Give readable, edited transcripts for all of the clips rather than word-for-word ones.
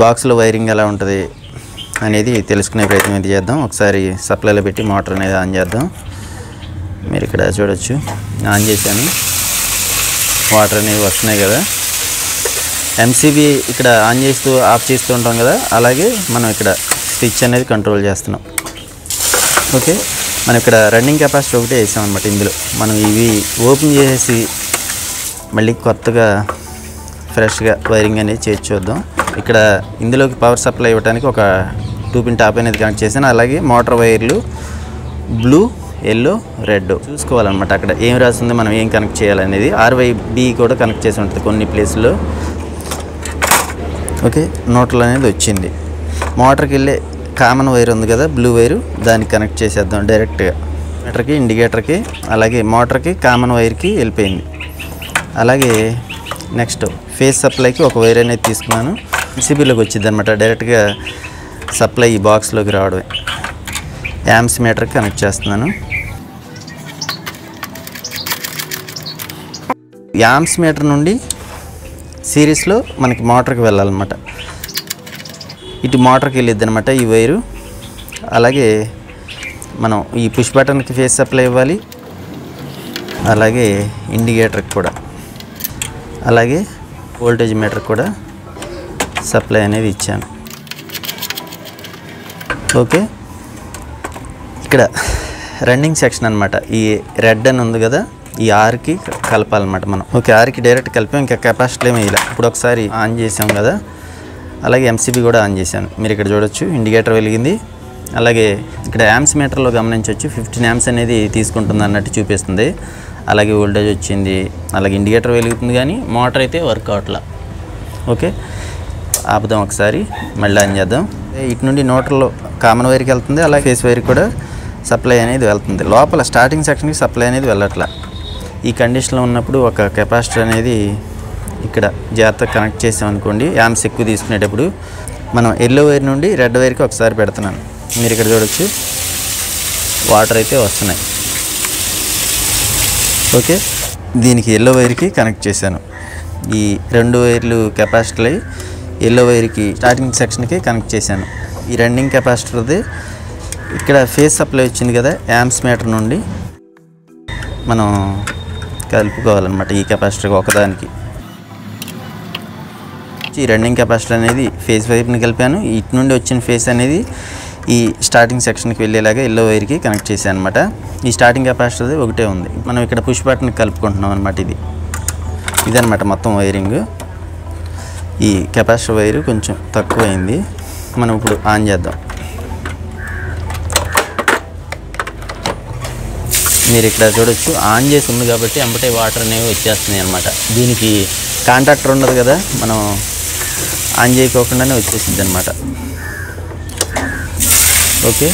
బాక్స్లో వైరింగ్ ఎలా ఉంటుంది అనేది తెలుసుకునే ప్రయత్నం అయితే చేద్దాం. ఒకసారి సప్లైలో పెట్టి మోటార్ అనేది ఆన్ చేద్దాం. మీరు ఇక్కడ చూడొచ్చు, ఆన్ చేశాను, వాటర్ అనేవి వస్తున్నాయి కదా. ఎంసీబీ ఇక్కడ ఆన్ చేస్తూ ఆఫ్ చేస్తూ ఉంటాం కదా, అలాగే మనం ఇక్కడ స్విచ్ అనేది కంట్రోల్ చేస్తున్నాం. ఓకే, మనం ఇక్కడ రన్నింగ్ కెపాసిటీ ఒకటే వేసాం అనమాట. ఇందులో మనం ఇవి ఓపెన్ చేసి మళ్ళీ కొత్తగా ఫ్రెష్గా వైరింగ్ అనేది చేసి చూద్దాం. ఇక్కడ ఇందులోకి పవర్ సప్లై ఇవ్వడానికి ఒక 2 పిన్ టాప్ అనేది కనెక్ట్ చేశాను. అలాగే మోటార్ వైర్లు బ్లూ, ఎల్లో, రెడ్ చూసుకోవాలన్నమాట. అక్కడ ఏం రాసిందో మనం ఏం కనెక్ట్ చేయాలనేది. RYB కూడా కనెక్ట్ చేసి ఉంటుంది కొన్ని ప్లేస్లో. ఓకే, నోట్లో అనేది వచ్చింది. మోటార్కి వెళ్ళే కామన్ వైర్ ఉంది కదా, బ్లూ వైరు, దానికి కనెక్ట్ చేసేద్దాం డైరెక్ట్గా. మీటర్కి, ఇండికేటర్కి, అలాగే మోటార్కి కామన్ వైర్కి వెళ్ళిపోయింది. అలాగే నెక్స్ట్ ఫేస్ సప్లైకి ఒక వైర్ అనేది తీసుకున్నాను. ఎంసీబీలోకి వచ్చింది అనమాట. డైరెక్ట్గా సప్లై ఈ బాక్స్లోకి రావడమే. యాంప్స్ మీటర్కి కనెక్ట్ చేస్తున్నాను. యాంప్స్ మీటర్ నుండి సిరీస్లో మనకి మోటార్కి వెళ్ళాలన్నమాట. ఇటు మోటార్కి వెళ్ళిద్ది అనమాట ఈ వైరు. అలాగే మనం ఈ పుష్ బటన్కి ఫేస్ సప్లై ఇవ్వాలి, అలాగే ఇండికేటర్కి కూడా, అలాగే వోల్టేజ్ మీటర్ కూడా సప్లై అనేది ఇచ్చాను. ఓకే, ఇక్కడ రన్నింగ్ సెక్షన్ అనమాట. ఈ రెడ్ అని ఉంది కదా, ఈ ఆర్కి కలపాలన్నమాట మనం. ఓకే, ఆర్కి డైరెక్ట్ కలిపాం, ఇంకా కెపాసిటీ ఏమి ఇలా. ఇప్పుడు ఒకసారి ఆన్ చేసాం కదా, అలాగే ఎంసీబీ కూడా ఆన్ చేశాను. మీరు ఇక్కడ చూడొచ్చు, ఇండికేటర్ వెలిగింది. అలాగే ఇక్కడ యాంప్స్ మీటర్లో గమనించవచ్చు, 15 యాంప్స్ అనేది తీసుకుంటుంది అన్నట్టు చూపిస్తుంది. అలాగే వోల్టేజ్ వచ్చింది, అలాగే ఇండికేటర్ వెలుగుతుంది, కానీ మోటార్ అయితే వర్క్ అవట్లా. ఓకే, ఆపుదాం ఒకసారి, మళ్ళీ ఆన్ చేద్దాం. ఇటు నుండి నోటర్లో కామన్ వైర్కి వెళ్తుంది, అలాగే ఫేస్ వైర్కి కూడా సప్లై అనేది వెళ్తుంది. లోపల స్టార్టింగ్ సెక్షన్కి సప్లై అనేది వెళ్ళట్లా. ఈ కండిషన్లో ఉన్నప్పుడు ఒక కెపాసిటర్ అనేది ఇక్కడ జాగ్రత్తగా కనెక్ట్ చేసాం అనుకోండి, యాంప్స్ ఎక్కువ తీసుకునేటప్పుడు. మనం ఎల్లో వైర్ నుండి రెడ్ వైర్కి ఒకసారి పెడుతున్నాను. మీరు ఇక్కడ చూడొచ్చు, వాటర్ అయితే వస్తున్నాయి. ఓకే, దీనికి ఎల్లో వైర్కి కనెక్ట్ చేశాను. ఈ 2 వైర్లు కెపాసిటర్ అయ్యి ఎల్లో వైర్కి స్టార్టింగ్ సెక్షన్కి కనెక్ట్ చేశాను. ఈ రన్నింగ్ కెపాసిటర్ది ఇక్కడ ఫేస్ సప్లై వచ్చింది కదా, యాంప్స్ మీటర్ నుండి మనం కలుపుకోవాలన్నమాట. ఈ కెపాసిటర్ ఒకదానికి ఈ రన్నింగ్ కెపాసిటర్ అనేది ఫేస్ వైపుని కలిపాను. ఇటు నుండి వచ్చిన ఫేస్ అనేది ఈ స్టార్టింగ్ సెక్షన్కి వెళ్ళేలాగా ఎల్లో వైర్కి కనెక్ట్ చేశాను అనమాట. ఈ స్టార్టింగ్ కెపాసిటర్ ఒకటే ఉంది. మనం ఇక్కడ పుష్ బటన్ కలుపుకుంటున్నాం అనమాట. ఇదనమాట మొత్తం వైరింగ్. ఈ కెపాసిటర్ వైరు కొంచెం తక్కువైంది. మనం ఇప్పుడు ఆన్ చేద్దాం. మీరు ఇక్కడ చూడొచ్చు, ఆన్ చేసి ఉంది కాబట్టి అంబటే వాటర్ అనేవి వచ్చేస్తున్నాయి అనమాట. దీనికి కాంటాక్టర్ ఉండదు కదా, మనం ఆన్ చేయకోకుండానే వచ్చేసింది అనమాట. ఓకే,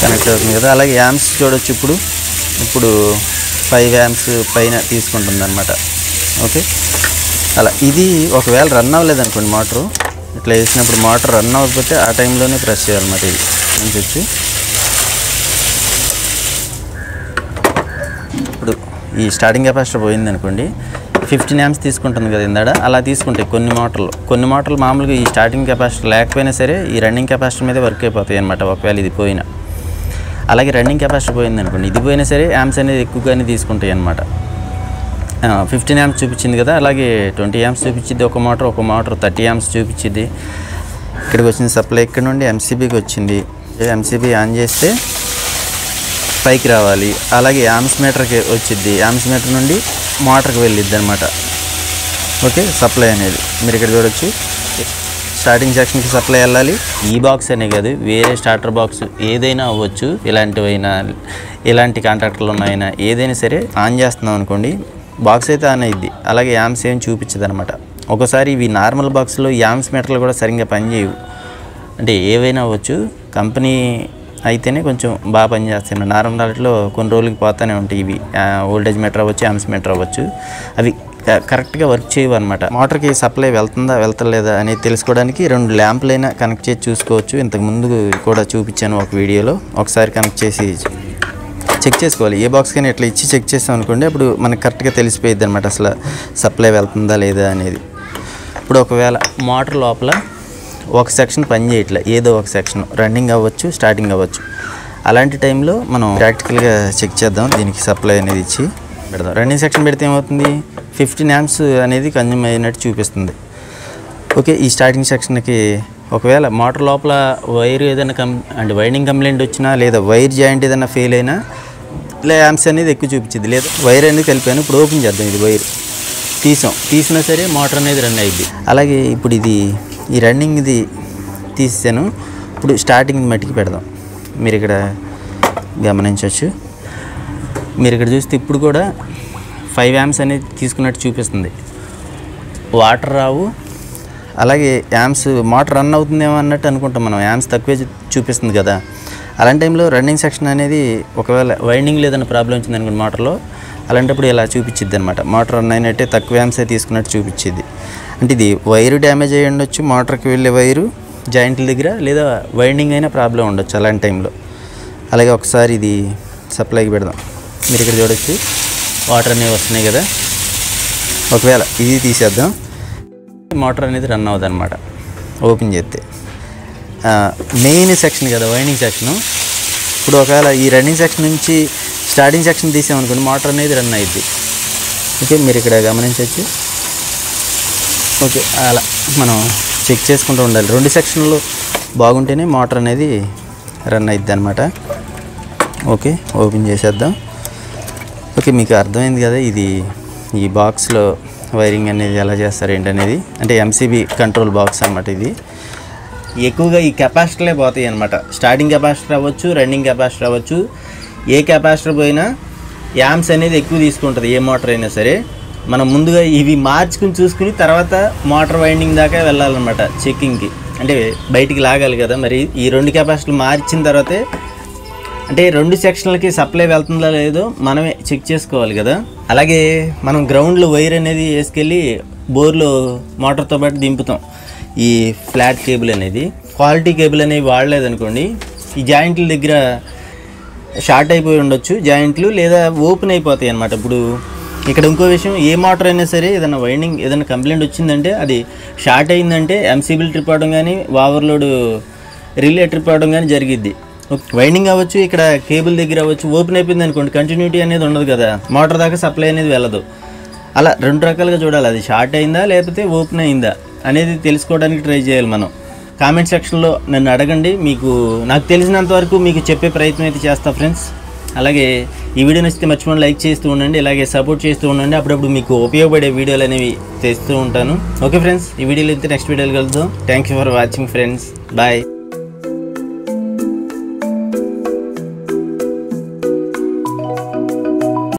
కనెక్ట్ అవుతుంది కదా. అలాగే యాంప్స్ చూడొచ్చు, ఇప్పుడు 5 యాంప్స్ పైన తీసుకుంటుంది అనమాట. ఓకే, అలా ఇది ఒకవేళ రన్ అవ్వలేదు అనుకోండి, మోటరు ఇట్లా వేసినప్పుడు మోటార్ రన్ అవ్వకపోతే ఆ టైంలోనే ప్రెస్ చేయాలన్నమాట. ఇది నుంచి ఇప్పుడు ఈ స్టార్టింగ్ కెపాసిటర్ పోయింది అనుకోండి, 15 యాంప్స్ తీసుకుంటుంది కదా ఇందాడ. అలా తీసుకుంటాయి కొన్ని మోటార్లు మామూలుగా ఈ స్టార్టింగ్ కెపాసిటర్ లేకపోయినా సరే ఈ రన్నింగ్ కెపాసిటర్ మీదే వర్క్ అయిపోతాయి అనమాట, ఒకవేళ ఇది పోయినా. అలాగే రన్నింగ్ కెపాసిటర్ పోయింది అనుకోండి, ఇది పోయినా సరే యాంప్స్ అనేది ఎక్కువగానే తీసుకుంటాయి అనమాట. 15 యాంప్స్ చూపించింది కదా, అలాగే 20 యాంప్స్ చూపించింది ఒక మోటార్ 30 యాంప్స్ చూపించింది. ఇక్కడికి వచ్చిన సప్లై ఇక్కడ నుండి ఎంసీబీకి వచ్చింది. ఎంసీబీ ఆన్ చేస్తే పైకి రావాలి. అలాగే యాంప్స్ మీటర్కి వచ్చింది, యాంప్స్ మీటర్ నుండి మోటార్కి వెళ్ళిద్ది అనమాట. ఓకే, సప్లై అనేది మీరు ఇక్కడ చూడొచ్చు, స్టార్టింగ్ సెక్షన్కి సప్లై వెళ్ళాలి. ఈ బాక్స్ అనే కాదు, వేరే స్టార్టర్ బాక్స్ ఏదైనా అవ్వచ్చు, ఇలాంటి కాంటాక్టర్లు ఉన్నాయినా ఏదైనా సరే ఆన్ చేస్తున్నాం అనుకోండి, బాక్స్ అయితే ఆన్ అయ్యిద్ది. అలాగే యాంప్స్ ఏం చూపించదు అనమాట. ఒకసారి ఇవి నార్మల్ బాక్స్లో యాంప్స్ మీటర్లు కూడా సరిగ్గా పనిచేయవు. అంటే ఏవైనా అవ్వచ్చు, కంపెనీ అయితేనే కొంచెం బాగా పనిచేస్తాయి. నార్మల్ వాటిలో కొన్ని రోజులకి పోతూనే ఉంటాయి. ఇవి వోల్టేజ్ మీటర్ అవ్వచ్చు, యాంప్స్ మీటర్ అవ్వచ్చు, అవి కరెక్ట్గా వర్క్ చేయవు అనమాట. మోటార్కి సప్లై వెళ్తుందా వెళ్తలేదా అనేది తెలుసుకోవడానికి 2 ల్యాంపులైనా కనెక్ట్ చేసి చూసుకోవచ్చు. ఇంతకుముందు కూడా చూపించాను ఒక వీడియోలో. ఒకసారి కనెక్ట్ చేసి చెక్ చేసుకోవాలి. ఏ బాక్స్ కానీ ఇట్లా ఇచ్చి చెక్ చేస్తాం అనుకోండి, అప్పుడు మనకు కరెక్ట్గా తెలిసిపోయిద్ది అనమాట అసలు సప్లై వెళ్తుందా లేదా అనేది. ఇప్పుడు ఒకవేళ మోటార్ లోపల ఒక సెక్షన్ పని చేయట్లే, ఏదో ఒక సెక్షన్ రన్నింగ్ అవ్వచ్చు, స్టార్టింగ్ అవ్వచ్చు. అలాంటి టైంలో మనం ప్రాక్టికల్గా చెక్ చేద్దాం. దీనికి సప్లై అనేది ఇచ్చి పెడదాం. రన్నింగ్ సెక్షన్ పెడితే ఏమవుతుంది, 15 amps అనేది కన్జ్యూమ్ అయినట్టు చూపిస్తుంది. ఓకే, ఈ స్టార్టింగ్ సెక్షన్కి ఒకవేళ మోటార్ లోపల వైర్ ఏదైనా అంటే వైండింగ్ కంప్లైంట్ వచ్చినా, లేదా వైర్ జాయింట్ ఏదైనా ఫెయిల్ అయినా ఇలా యాంప్స్ అనేది ఎక్కువ చూపించింది. లేదా వైర్ అనేది కలిపాను. ఇప్పుడు ఓపెన్ చేద్దాం. ఇది వైర్ తీసినా సరే మోటార్ అనేది రన్ అయ్యింది. అలాగే ఇప్పుడు ఈ రన్నింగ్ ఇది తీసాను. ఇప్పుడు స్టార్టింగ్ మట్టికి పెడదాం. మీరు ఇక్కడ గమనించవచ్చు. మీరు ఇక్కడ చూస్తే ఇప్పుడు కూడా 5 amps అనేది తీసుకున్నట్టు చూపిస్తుంది. వాటర్ రావు. అలాగే యాంప్స్ మోటార్ రన్ అవుతుందేమో అన్నట్టు అనుకుంటాం మనం. యాంప్స్ తక్కువే చూపిస్తుంది కదా. అలాంటి టైంలో రన్నింగ్ సెక్షన్ అనేది ఒకవేళ వైండింగ్ లేదన్న ప్రాబ్లం వచ్చింది అనుకోండి మోటార్లో, అలాంటప్పుడు ఇలా చూపించిద్ది అనమాట. మోటార్ రన్ అయినట్టే తక్కువ యాంప్సే తీసుకున్నట్టు చూపించింది. అంటే ఇది వైరు డ్యామేజ్ అయ్యి ఉండొచ్చు, మోటార్కి వెళ్ళే వైరు జాయింట్ల దగ్గర, లేదా వైండింగ్ అయినా ప్రాబ్లం ఉండొచ్చు అలాంటి టైంలో. అలాగే ఒకసారి ఇది సప్లైకి పెడదాం. మీరు ఇక్కడ చూడొచ్చు వాటర్ అనేవి వస్తున్నాయి కదా. ఒకవేళ ఇది తీసేద్దాం, మోటార్ అనేది రన్ అవుతుంది అనమాట. ఓపెన్ చేస్తే మెయిన్ సెక్షన్ కదా వైండింగ్ సెక్షను. ఇప్పుడు ఒకవేళ ఈ రన్నింగ్ సెక్షన్ నుంచి స్టార్టింగ్ సెక్షన్ తీసామనుకోండి మోటార్ అనేది రన్ అయ్యిద్ది. ఓకే, మీరు ఇక్కడ గమనించవచ్చు. ఓకే, అలా మనం చెక్ చేసుకుంటూ ఉండాలి. 2 సెక్షన్లు బాగుంటేనే మోటార్ అనేది రన్ అయ్యిద్ది అనమాట. ఓకే, ఓపెన్ చేసేద్దాం. ఓకే, మీకు అర్థమైంది కదా ఈ బాక్స్లో వైరింగ్ అనేది ఎలా చేస్తారు ఏంటనేది. అంటే ఎంసీబీ కంట్రోల్ బాక్స్ అనమాట. ఇది ఎక్కువగా ఈ కెపాసిటర్లే పోతాయి అనమాట. స్టార్టింగ్ కెపాసిటర్ అవ్వచ్చు, రన్నింగ్ కెపాసిటర్ అవ్వచ్చు. ఏ కెపాసిటర్ పోయినా యాంప్స్ అనేది ఎక్కువ తీసుకుంటుంది ఏ మోటార్ అయినా సరే. మనం ముందుగా ఇవి మార్చుకుని చూసుకుని తర్వాత మోటార్ వైండింగ్ దాకా వెళ్ళాలన్నమాట చెక్కింగ్కి. అంటే బయటికి లాగాలి కదా. మరి ఈ 2 కెపాసిటర్లు మార్చిన తర్వాతే అంటే 2 సెక్షన్లకి సప్లై వెళ్తుందో లేదో మనమే చెక్ చేసుకోవాలి కదా. అలాగే మనం గ్రౌండ్లో వైర్ అనేది వేసుకెళ్ళి బోర్లో మోటార్తో పాటు దింపుతాం. ఈ ఫ్లాట్ కేబుల్ అనేది క్వాలిటీ కేబుల్ అనేవి వాడలేదనుకోండి, ఈ జాయింట్ల దగ్గర షార్ట్ అయిపోయి ఉండొచ్చు జాయింట్లు, లేదా ఓపెన్ అయిపోతాయి అన్నమాట. ఇప్పుడు ఇక్కడ ఇంకో విషయం, ఏ మోటార్ అయినా సరే ఏదైనా వైండింగ్ ఏదైనా కంప్లైంట్ వచ్చిందంటే, అది షార్ట్ అయిందంటే ఎంసీబీలు ట్రిప్ అవడం కానీ, ఓవర్లోడ్ రిలే ట్రిప్ అవడం కానీ జరిగిద్ది. వైండింగ్ అవ్వచ్చు, ఇక్కడ కేబుల్ దగ్గర అవ్వచ్చు. ఓపెన్ అయిపోయింది అనుకోండి, కంటిన్యూటీ అనేది ఉండదు కదా, మోటార్ దాకా సప్లై అనేది వెళ్ళదు. అలా 2 రకాలుగా చూడాలి. అది షార్ట్ అయిందా లేకపోతే ఓపెన్ అయిందా అనేది తెలుసుకోవడానికి ట్రై చేయాలి మనం. కామెంట్ సెక్షన్లో నన్ను అడగండి. నాకు తెలిసినంత వరకు మీకు చెప్పే ప్రయత్నం అయితే చేస్తా ఫ్రెండ్స్. అలాగే ఈ వీడియో నచ్చితే మర్చిపోండి లైక్ చేస్తూ ఉండండి. ఇలాగే సపోర్ట్ చేస్తూ ఉండండి. అప్పుడప్పుడు మీకు ఉపయోగపడే వీడియోలు అనేవి తెస్తూ ఉంటాను. ఓకే ఫ్రెండ్స్, ఈ వీడియోలో అయితే నెక్స్ట్ వీడియోలో కలుద్దాం. Thank you for watching friends. Bye.